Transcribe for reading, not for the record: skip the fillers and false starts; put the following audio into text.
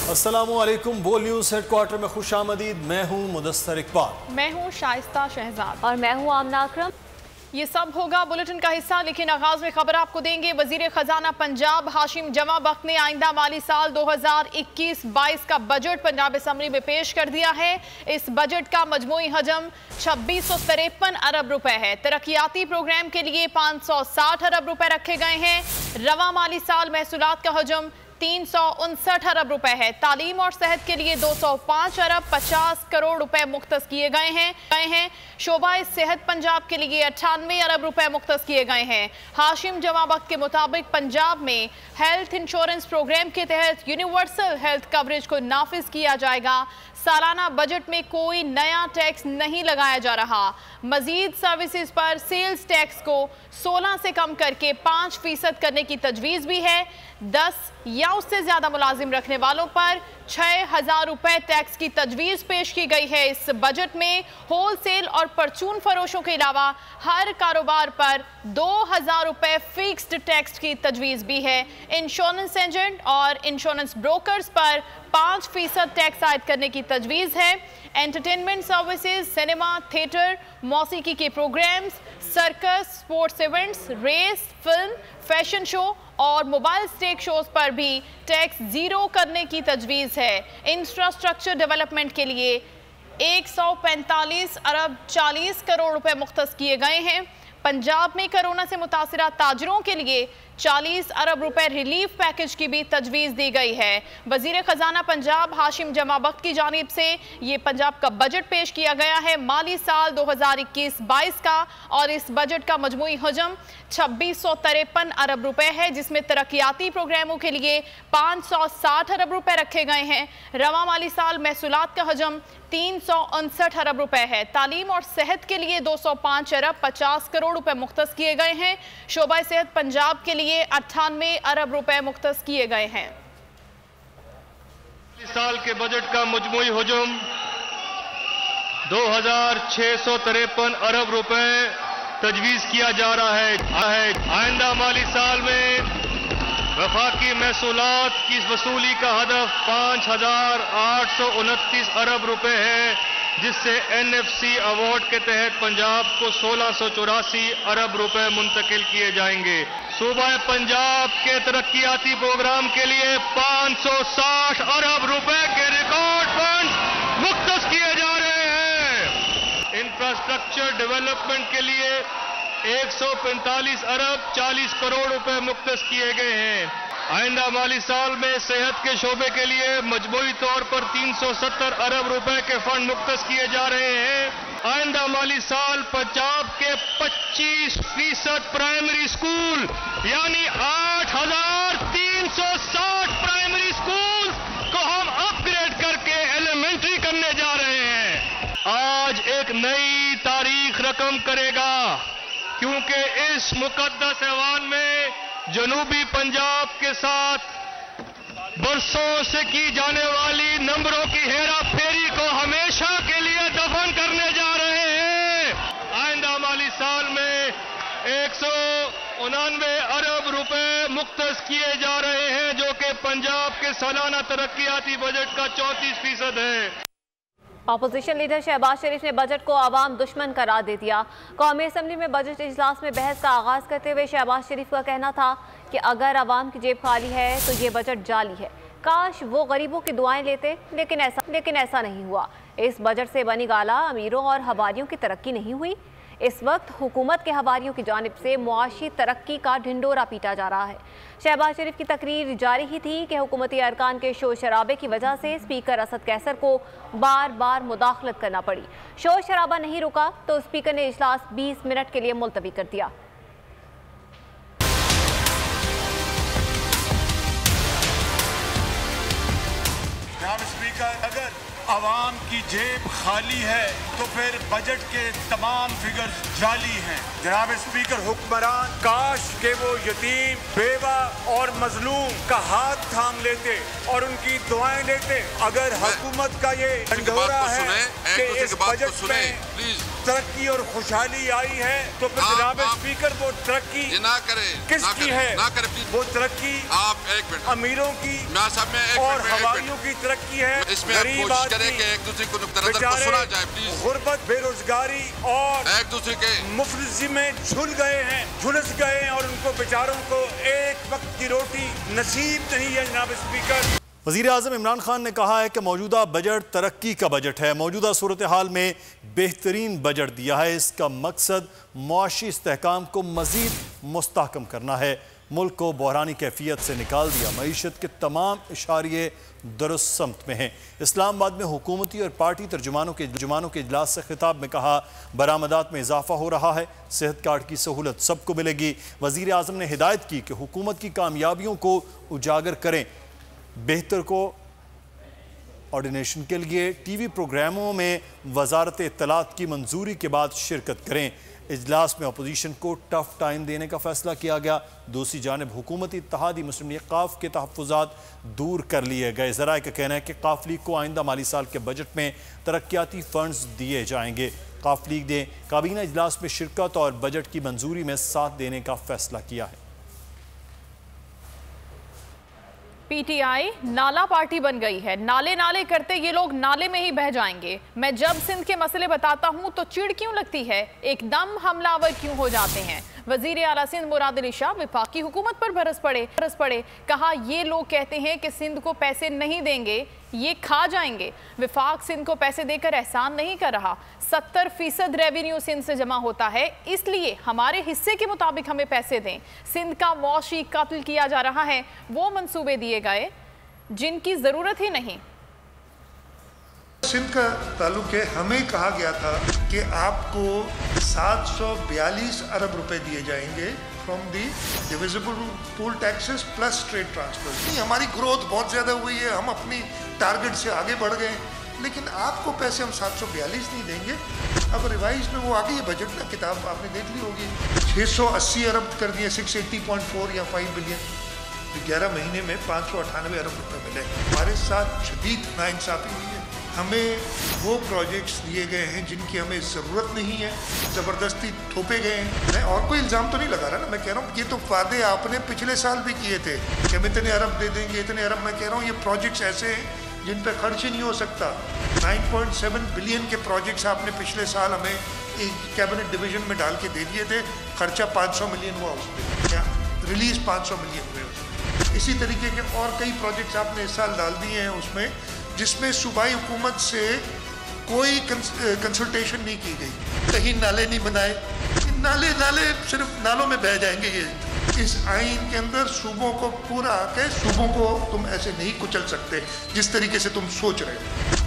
अस्सलामुअलैकुम। वो news headquarter में खुशामदीद। मैं हूँ मुदस्सर इकबाल। मैं हूँ शाइस्ता शहजाद और मैं हूँ आमना अकरम। ये सब होगा बुलेटिन का हिस्सा, लेकिन आगाज में खबर आपको देंगे। वजीर खजाना पंजाब हाशिम जमा बख्त ने आइंदा माली साल 2021-22 का बजट पंजाब असम्बली में पेश कर दिया है। इस बजट का मजमूई हजम 2653 अरब रुपए है। तरक्याती प्रोग्राम के लिए 560 अरब रुपए रखे गए हैं। रवा माली साल महसूलात का हजम 359 अरब रुपए है। तालीम और सेहत के लिए 205 अरब 50 करोड़ रुपए मुख्तस किए गए हैं। शोबा सेहत पंजाब के लिए 98 अरब रुपए मुख्तस किए गए हैं। हाशिम जमा बख्त के मुताबिक पंजाब में हेल्थ इंश्योरेंस प्रोग्राम के तहत यूनिवर्सल हेल्थ कवरेज को नाफिज किया जाएगा। सालाना बजट में कोई नया टैक्स नहीं लगाया जा रहा। मजीद सर्विसेज पर सेल्स टैक्स को 16 से कम करके 5% करने की तजवीज़ भी है। 10 या उससे ज़्यादा मुलाजिम रखने वालों पर 6000 रुपए टैक्स की तजवीज़ पेश की गई है। इस बजट में होल सेल और परचून फरोशों के अलावा हर कारोबार पर 2000 रुपए फिक्स्ड टैक्स की तजवीज़ भी है। इंश्योरेंस एजेंट और इंश्योरेंस ब्रोकर्स पर 5% टैक्स आयद करने की तजवीज़ है। एंटरटेनमेंट सर्विसेज, सिनेमा, थिएटर, मौसीकी के programmes, circus, sports events, race, film, fashion show और मोबाइल स्टेक शोज पर भी टैक्स जीरो करने की तजवीज़ है। इंफ्रास्ट्रक्चर डेवलपमेंट के लिए 145 अरब 40 करोड़ रुपए मुख्तस किए गए हैं। पंजाब में कोरोना से मुतासिरा ताजरों के लिए 40 अरब रुपए रिलीफ पैकेज की भी तजवीज़ दी गई है। वजीर खजाना पंजाब हाशिम जमा बख्त की जानिब से ये पंजाब का बजट पेश किया गया है माली साल 2021-22 का, और इस बजट का मजमूई हजम 2653 अरब रुपए है, जिसमें तरक्याती प्रोग्रामों के लिए 560 अरब रुपए रखे गए हैं। रवा माली साल महसूलात का हजम 359 अरब रुपए है। तालीम और सेहत के लिए 205 अरब 50 करोड़ रुपए मुख्तस किए गए हैं। शोबा सेहत पंजाब के लिए 98 अरब रुपए मुख्तस किए गए हैं। इस साल के बजट का मजमूई हुजूम 2653 अरब रुपए तजवीज़ किया जा रहा है। आइंदा माली साल में वफाकी महसूलात की वसूली का हदफ 5829 अरब रुपए है, जिससे NFC अवार्ड के तहत पंजाब को 1684 अरब रुपए मुंतकिल किए जाएंगे। सूबा पंजाब के तरक्याती प्रोग्राम के लिए 560 अरब रुपए के रिकॉर्ड फंड मुख्तस किए जा रहे हैं। इंफ्रास्ट्रक्चर डेवलपमेंट के लिए 145 अरब 40 करोड़ रुपए मुख्तस किए गए हैं। आइंदा माली साल में सेहत के शोबे के लिए मजमूई तौर पर 370 अरब रुपए के फंड मुख्तस किए जा रहे हैं। आइंदा माली साल पंजाब के 25% प्राइमरी स्कूल यानी 8360 प्राइमरी स्कूल को हम अपग्रेड करके एलिमेंट्री करने जा रहे हैं। आज एक नई तारीख रकम करेगा, क्योंकि इस मुकद्दस ऐवान में जनूबी पंजाब के साथ बरसों से की जाने वाली नंबरों की हेरा फेरी को हमेशा के लिए दफन करने जा रहे हैं। आइंदा माली साल में 199 अरब रुपए मुख्तस किए जा रहे हैं, जो कि पंजाब के सालाना तरक्याती बजट का 34% है। अपोजिशन लीडर शहबाज शरीफ ने बजट को आवाम दुश्मन करार दे दिया। कौमी असम्बली में बजट इजलास में बहस का आगाज करते हुए शहबाज शरीफ का कहना था कि अगर आवाम की जेब खाली है तो ये बजट जाली है। काश वो गरीबों की दुआएं लेते, लेकिन ऐसा नहीं हुआ। इस बजट से बनी गाला अमीरों और हवारियों की तरक्की नहीं हुई। इस वक्त हुकूमत के हवारियों की जानिब से मुआशी तरक्की का ढिंडोरा पीटा जा रहा है। शहबाज शरीफ की तकरीर जारी ही थी कि हुकूमती अरकान के शोर शराबे की वजह से स्पीकर असद कैसर को बार बार मुदाखलत करना पड़ी। शोर शराबा नहीं रुका तो स्पीकर ने इजलास 20 मिनट के लिए मुलतवी कर दिया। स्पीकर, अगर आवाम की जेब खाली है तो फिर बजट के तमाम फिगर्स जाली हैं। जनाब स्पीकर, हुक्मरान काश के वो यतीम, बेवा और मजलूम का हाथ थाम लेते और उनकी दुआएं लेते। अगर हुकूमत का ये ढिंढोरा है कि इस बजट में तरक्की और खुशहाली आई है तो फिर जनाब स्पीकर वो तरक्की ना करे किसकी है? ना करे वो तरक्की आप एक मिनट अमीरों की और हवालियों की तरक्की है। इसमें गरीब आदमी एक दूसरे को नुक्ता सुना जाए प्लीज। गुर्बत, बेरोजगारी और एक दूसरे के मुफलिसी में झुलस गए हैं और उनको बेचारों को एक वक्त की रोटी नसीब नहीं है। जनाब स्पीकर, वज़ीर आज़म इमरान खान ने कहा है कि मौजूदा बजट तरक्की का बजट है। मौजूदा सूरत हाल में बेहतरीन बजट दिया है। इसका मकसद मुआशी इस्तेहकाम को मज़ीद मुस्तहकम करना है। मुल्क को बहरानी कैफियत से निकाल दिया। मईशत के तमाम इशारे दुरुस्त समत में हैं। इस्लामाबाद में हुकूमती और पार्टी तर्जुमानों के इजलास से खिताब में कहा, बरामदात में इजाफा हो रहा है। सेहत कार्ड की सहूलत सबको मिलेगी। वज़ीर आज़म ने हिदायत की कि हुकूमत की कामयाबियों को उजागर करें। बेहतर को ऑर्डिनेशन के लिए टीवी प्रोग्रामों में वजारत इत्तलात की मंजूरी के बाद शिरकत करें। इजलास में अपोजिशन को टफ टाइम देने का फैसला किया गया। दूसरी जानिब हुकूमती इत्तेहादी मुस्लिम लीग काफ के तहफ़्फ़ुज़ात दूर कर लिए गए। ज़राए का कहना है कि काफ लीग को आइंदा माली साल के बजट में तरक्याती फंड्स दिए जाएंगे। काफ लीग ने काबीना इजलास में शिरकत और बजट की मंजूरी में साथ देने का फैसला किया है। पीटीआई नाला पार्टी बन गई है। नाले नाले करते ये लोग नाले में ही बह जाएंगे। मैं जब सिंध के मसले बताता हूं तो चिढ़ क्यों लगती है, एकदम हमलावर क्यों हो जाते हैं। वजीर आला सिंध मुराद अली शाह वफाकी हुकूमत पर बरस पड़े। कहा ये लोग कहते हैं कि सिंध को पैसे नहीं देंगे, ये खा जाएंगे। वफाक सिंध को पैसे देकर एहसान नहीं कर रहा। 70% रेवेन्यू सिंध से जमा होता है, इसलिए हमारे हिस्से के मुताबिक हमें पैसे दें। सिंध का मौशी कत्ल किया जा रहा है, वो मंसूबे दिए गए जिनकी जरूरत ही नहीं। सिंध का ताल्लुक है, हमें कहा गया था कि आपको 742 अरब रुपए दिए जाएंगे from the divisible pool taxes plus trade transfer. हमारी ग्रोथ बहुत ज़्यादा हुई है, हम अपनी टारगेट से आगे बढ़ गए, लेकिन आपको पैसे हम 742 नहीं देंगे। अब रिवाइज में वो आ गई है बजट ना, किताब आपने देख ली होगी। 680 अरब कर दिए, 680.4 या 5 बिलियन। 11 महीने में 598 अरब रुपए मिले। हमारे साथ शदीद नाइंसाफी हुई है। हमें वो प्रोजेक्ट्स दिए गए हैं जिनकी हमें ज़रूरत नहीं है, ज़बरदस्ती थोपे गए हैं। मैं और कोई इल्ज़ाम तो नहीं लगा रहा ना, मैं कह रहा हूँ ये तो वादे आपने पिछले साल भी किए थे कि हम इतने अरब दे देंगे, इतने अरब। मैं कह रहा हूँ ये प्रोजेक्ट्स ऐसे हैं जिन पर खर्च ही नहीं हो सकता। 9.7 बिलियन के प्रोजेक्ट्स आपने पिछले साल हमें एक कैबिनेट डिवीजन में डाल के दे दिए थे। खर्चा 500 मिलियन हुआ उस पर, क्या रिलीज 500 मिलियन हुए उसमें। इसी तरीके के और कई प्रोजेक्ट्स आपने इस साल डाल दिए हैं उसमें, जिसमें सूबाई हुकूमत से कोई कंसल्टेशन नहीं की गई। कहीं नाले नहीं बनाए, नाले सिर्फ नालों में बह जाएंगे। ये इस आइन के अंदर सूबों को पूरा आके सूबों को तुम ऐसे नहीं कुचल सकते जिस तरीके से तुम सोच रहे हो।